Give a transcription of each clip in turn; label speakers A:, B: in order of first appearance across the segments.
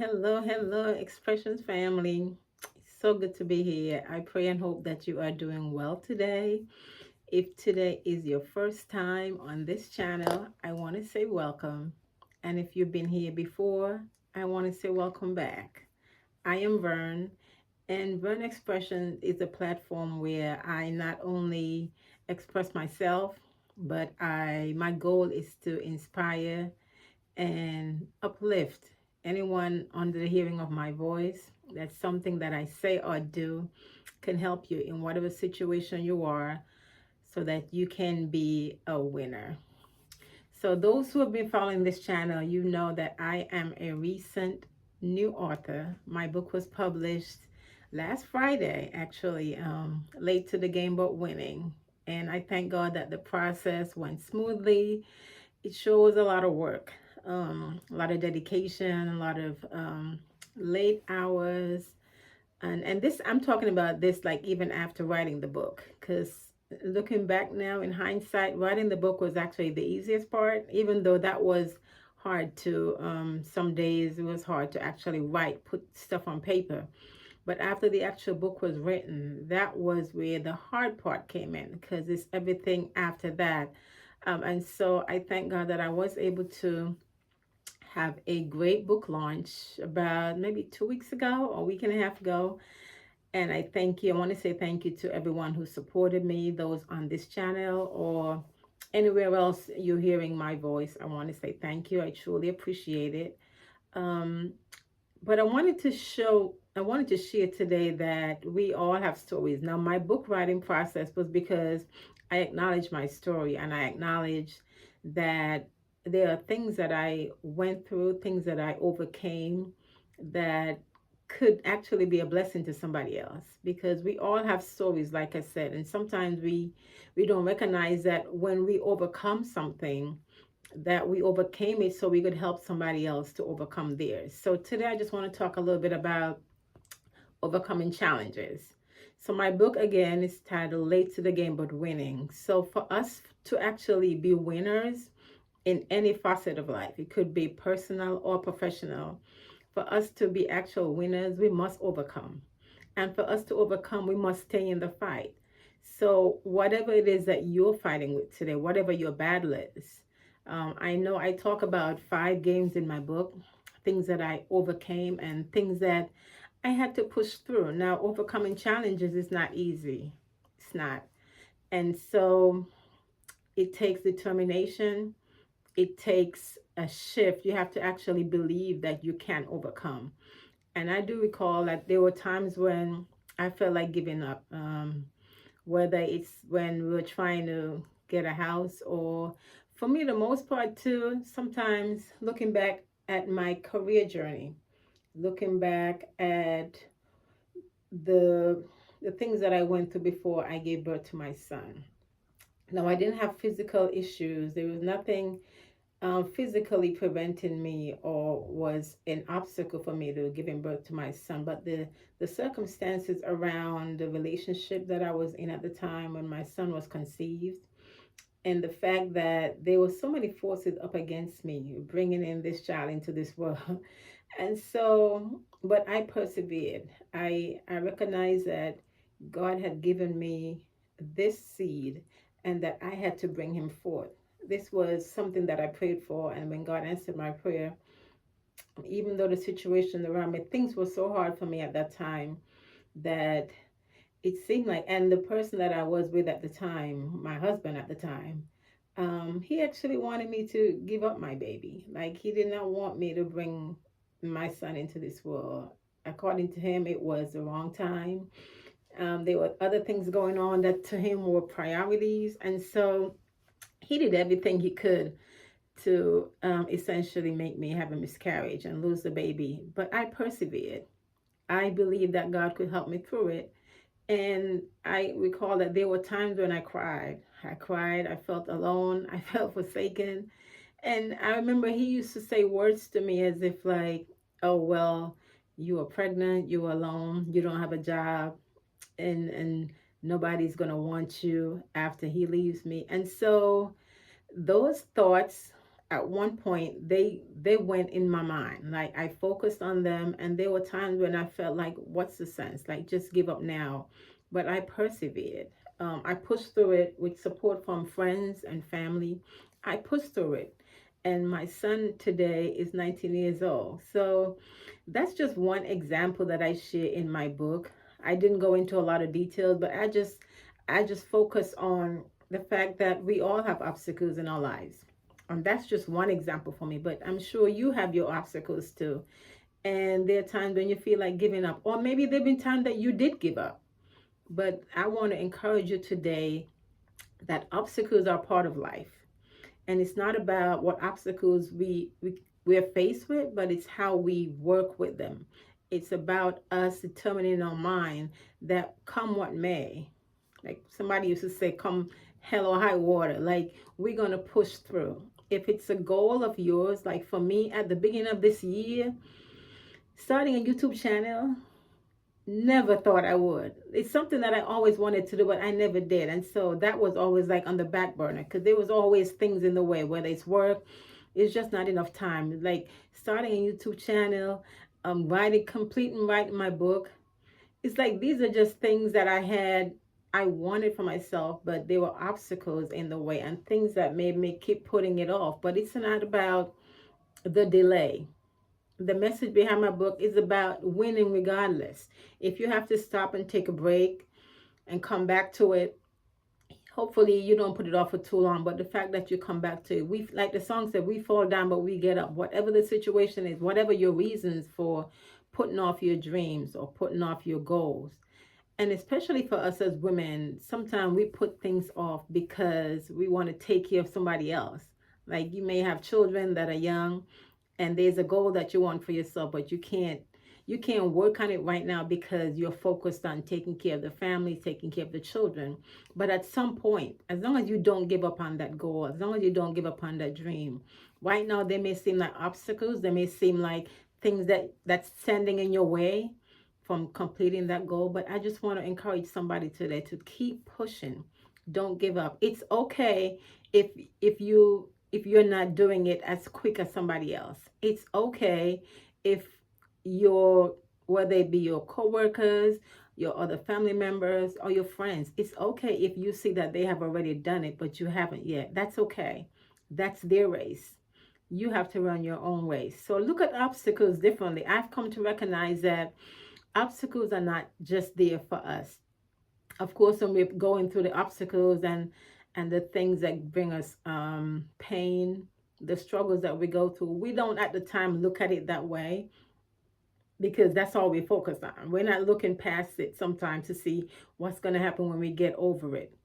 A: hello, Expressions family. So good to be here. I pray and hope that you are doing well today. If today is your first time on this channel, I want to say welcome. And if you've been here before, I want to say welcome back. I am Vern, and Vern Expressions is a platform where I not only express myself, but my goal is to inspire and uplift anyone under the hearing of my voice. That's something that I say or do can help you in whatever situation you are so that you can be a winner. So, those who have been following this channel, you know that I am a recent new author. My book was published last Friday, actually, late to the game but winning. And I thank God that the process went smoothly. It shows a lot of work, a lot of dedication, a lot of late hours, and this I'm talking about this like even after writing the book, because looking back now in hindsight, writing the book was actually the easiest part, even though that was hard to some days it was hard to actually write, put stuff on paper. But after the actual book was written, that was where the hard part came in, because it's everything after that. And so I thank God that I was able to have a great book launch about maybe 2 weeks ago or a week and a half ago. And I thank you. I want to say thank you to everyone who supported me, those on this channel or anywhere else you're hearing my voice. I want to say thank you. I truly appreciate it. Um, but I wanted to share today that we all have stories. Now, my book writing process was because I acknowledge my story and I acknowledge that there are things that I went through, things that I overcame that could actually be a blessing to somebody else, because we all have stories, like I said, and sometimes we don't recognize that when we overcome something, that we overcame it so we could help somebody else to overcome theirs. So today I just want to talk a little bit about overcoming challenges. So my book again is titled Late to the Game but Winning. So for us to actually be winners in any facet of life, it could be personal or professional. For us to be actual winners, we must overcome. And for us to overcome, we must stay in the fight. So, whatever it is that you're fighting with today, whatever your battle is, I know I talk about 5 games in my book, things that I overcame and things that I had to push through. Now, overcoming challenges is not easy. It's not. And so, it takes determination, it takes a shift. You have to actually believe that you can overcome. And I do recall that there were times when I felt like giving up, whether it's when we were trying to get a house, or for me, the most part, too, sometimes looking back at my career journey, looking back at the the things that I went through before I gave birth to my son. Now, I didn't have physical issues. There was nothing physically preventing me or was an obstacle for me to giving birth to my son, but the circumstances around the relationship that I was in at the time when my son was conceived, and the fact that there were so many forces up against me bringing in this child into this world. And so, but I persevered. I recognized that God had given me this seed and that I had to bring him forth. This was something that I prayed for, and when God answered my prayer, even though the situation around me, things were so hard for me at that time, that it seemed like, and the person that I was with at the time, my husband at the time, he actually wanted me to give up my baby. Like, he did not want me to bring my son into this world. According to him, it was the wrong time. There were other things going on that to him were priorities. And so he did everything he could to essentially make me have a miscarriage and lose the baby. But I persevered. I believed that God could help me through it. And I recall that there were times when I cried. I cried. I felt alone. I felt forsaken. And I remember he used to say words to me as if like, oh, well, you are pregnant, you're alone, you don't have a job, and nobody's going to want you after he leaves me. And so those thoughts at one point they went in my mind. Like I focused on them, and there were times when I felt like, what's the sense? Like just give up now. But I persevered. I pushed through it with support from friends and family. I pushed through it. And my son today is 19 years old. So that's just one example that I share in my book. I didn't go into a lot of details, but I just focus on the fact that we all have obstacles in our lives. And that's just one example for me, but I'm sure you have your obstacles too. And there are times when you feel like giving up, or maybe there have been times that you did give up. But I want to encourage you today that obstacles are part of life. And it's not about what obstacles we're faced with, but it's how we work with them. It's about us determining in our mind that come what may, like somebody used to say, come hell or high water, like we're going to push through. If it's a goal of yours, like for me at the beginning of this year, starting a YouTube channel, never thought I would. It's something that I always wanted to do, but I never did. And so that was always like on the back burner because there was always things in the way, whether it's work, it's just not enough time. Like starting a YouTube channel, completing writing my book. It's like these are just things that I wanted for myself, but there were obstacles in the way and things that made me keep putting it off. But it's not about the delay. The message behind my book is about winning regardless. If you have to stop and take a break and come back to it, hopefully you don't put it off for too long. But the fact that you come back to it, we, like the song said, we fall down but we get up. Whatever the situation is, whatever your reasons for putting off your dreams or putting off your goals, and especially for us as women, sometimes we put things off because we want to take care of somebody else. Like you may have children that are young and there's a goal that you want for yourself, but you can't work on it right now because you're focused on taking care of the family, taking care of the children. But at some point, as long as you don't give up on that goal, as long as you don't give up on that dream, right now they may seem like obstacles, they may seem like things that's standing in your way from completing that goal. But I just want to encourage somebody today to keep pushing. Don't give up. It's okay if if you're not doing it as quick as somebody else. It's okay if your, whether it be your coworkers, your other family members, or your friends, it's okay if you see that they have already done it but you haven't yet. That's okay. That's their race. You have to run your own race. So look at obstacles differently. I've come to recognize that obstacles are not just there for us. Of course, when we're going through the obstacles and the things that bring us pain, the struggles that we go through, we don't at the time look at it that way because that's all we focus on. We're not looking past it sometimes to see what's going to happen when we get over it.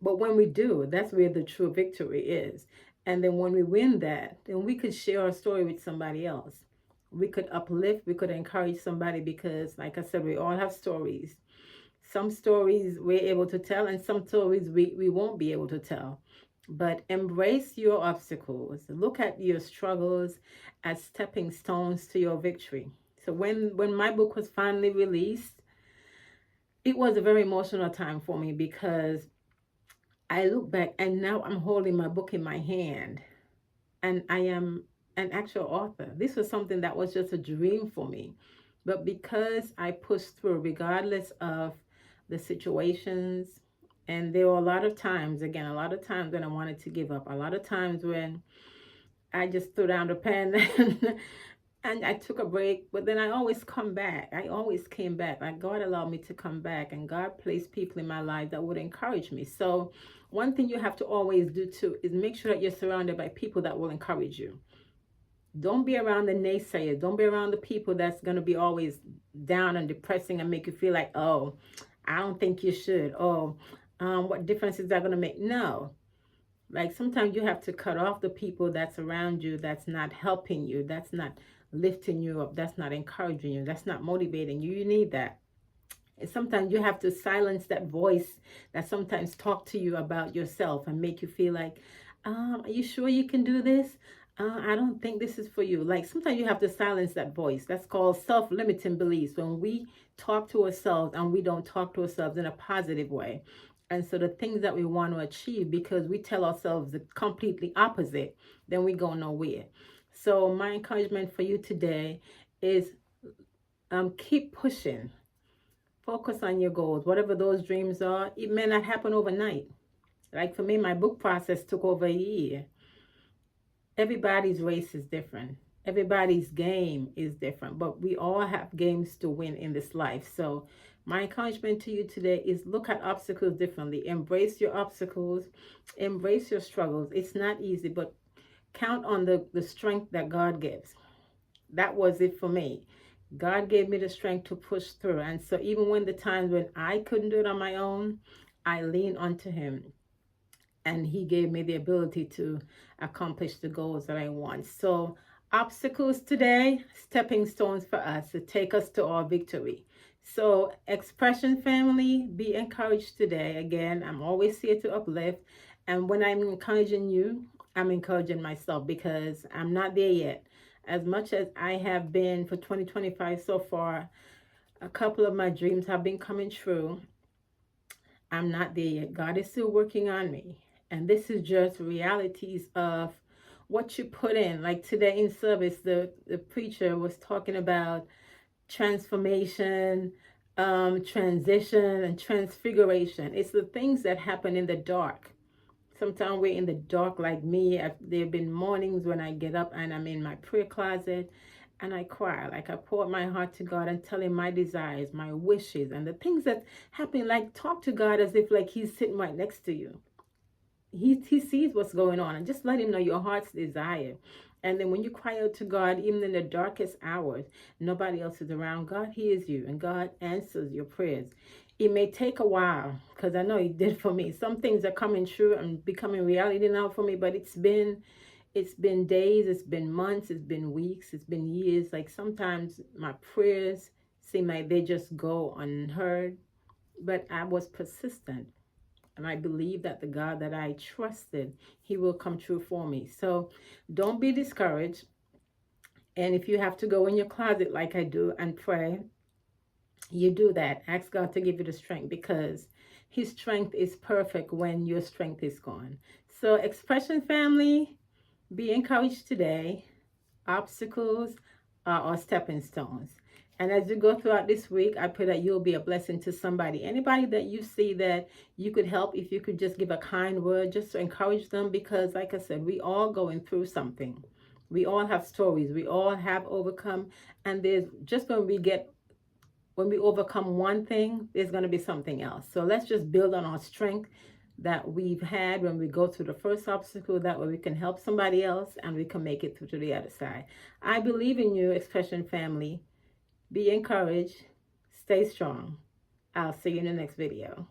A: But when we do, that's where the true victory is. And then when we win that, then we could share our story with somebody else. We could uplift, we could encourage somebody because, like I said, we all have stories. Some stories we're able to tell, and some stories we won't be able to tell. But embrace your obstacles. Look at your struggles as stepping stones to your victory. So when my book was finally released, it was a very emotional time for me because I look back and now I'm holding my book in my hand and I am an actual author. This was something that was just a dream for me. But because I pushed through, regardless of the situations, and there were a lot of times, again, a lot of times when I wanted to give up, a lot of times when I just threw down the pen and I took a break, but then I always come back. I always came back. Like God allowed me to come back, and God placed people in my life that would encourage me. So one thing you have to always do too is make sure that you're surrounded by people that will encourage you. Don't be around the naysayers. Don't be around the people that's going to be always down and depressing and make you feel like, oh, I don't think you should. Oh, what difference is that going to make? No. Like sometimes you have to cut off the people that's around you that's not helping you, that's not lifting you up, that's not encouraging you, that's not motivating you. You need that. And sometimes you have to silence that voice that sometimes talk to you about yourself and make you feel like, are you sure you can do this? I don't think this is for you. Like sometimes you have to silence that voice. That's called self-limiting beliefs. When we talk to ourselves and we don't talk to ourselves in a positive way. And so the things that we want to achieve, because we tell ourselves the completely opposite, then we go nowhere. So my encouragement for you today is keep pushing. Focus on your goals, whatever those dreams are. It may not happen overnight. Like for me, my book process took over a year. Everybody's race is different. Everybody's game is different, but we all have games to win in this life. So my encouragement to you today is look at obstacles differently. Embrace your obstacles, embrace your struggles. It's not easy, but count on the strength that God gives. That was it for me. God gave me the strength to push through. And so even when the times when I couldn't do it on my own, I leaned onto him, and he gave me the ability to accomplish the goals that I want. So obstacles today, stepping stones for us to take us to our victory. So expression family, be encouraged today. Again, I'm always here to uplift. And when I'm encouraging you, I'm encouraging myself, because I'm not there yet. As much as I have been for 2025 so far, a couple of my dreams have been coming true. I'm not there yet. God is still working on me. And this is just realities of what you put in. Like today in service, the preacher was talking about transformation, transition, and transfiguration. It's the things that happen in the dark. Sometimes we're in the dark, like me. There have been mornings when I get up and I'm in my prayer closet and I cry. Like I pour out my heart to God and tell him my desires, my wishes, and the things that happen. Like talk to God as if like he's sitting right next to you. He sees what's going on, and just let him know your heart's desire. And then when you cry out to God, even in the darkest hours, nobody else is around, God hears you and God answers your prayers. It may take a while, because I know it did for me. Some things are coming true and becoming reality now for me, but it's been days, it's been months, it's been weeks, it's been years. Like sometimes my prayers seem like they just go unheard, but I was persistent. And I believe that the God that I trusted, he will come true for me. So don't be discouraged. And if you have to go in your closet like I do and pray, you do that. Ask God to give you the strength, because his strength is perfect when your strength is gone. So expression family, be encouraged today. Obstacles are stepping stones. And as you go throughout this week, I pray that you'll be a blessing to somebody. Anybody that you see that you could help, if you could just give a kind word, just to encourage them, because like I said, we all going through something. We all have stories. We all have overcome. And there's just when we overcome one thing, there's going to be something else. So let's just build on our strength that we've had when we go through the first obstacle. That way we can help somebody else and we can make it through to the other side. I believe in you, expression family. Be encouraged. Stay strong. I'll see you in the next video.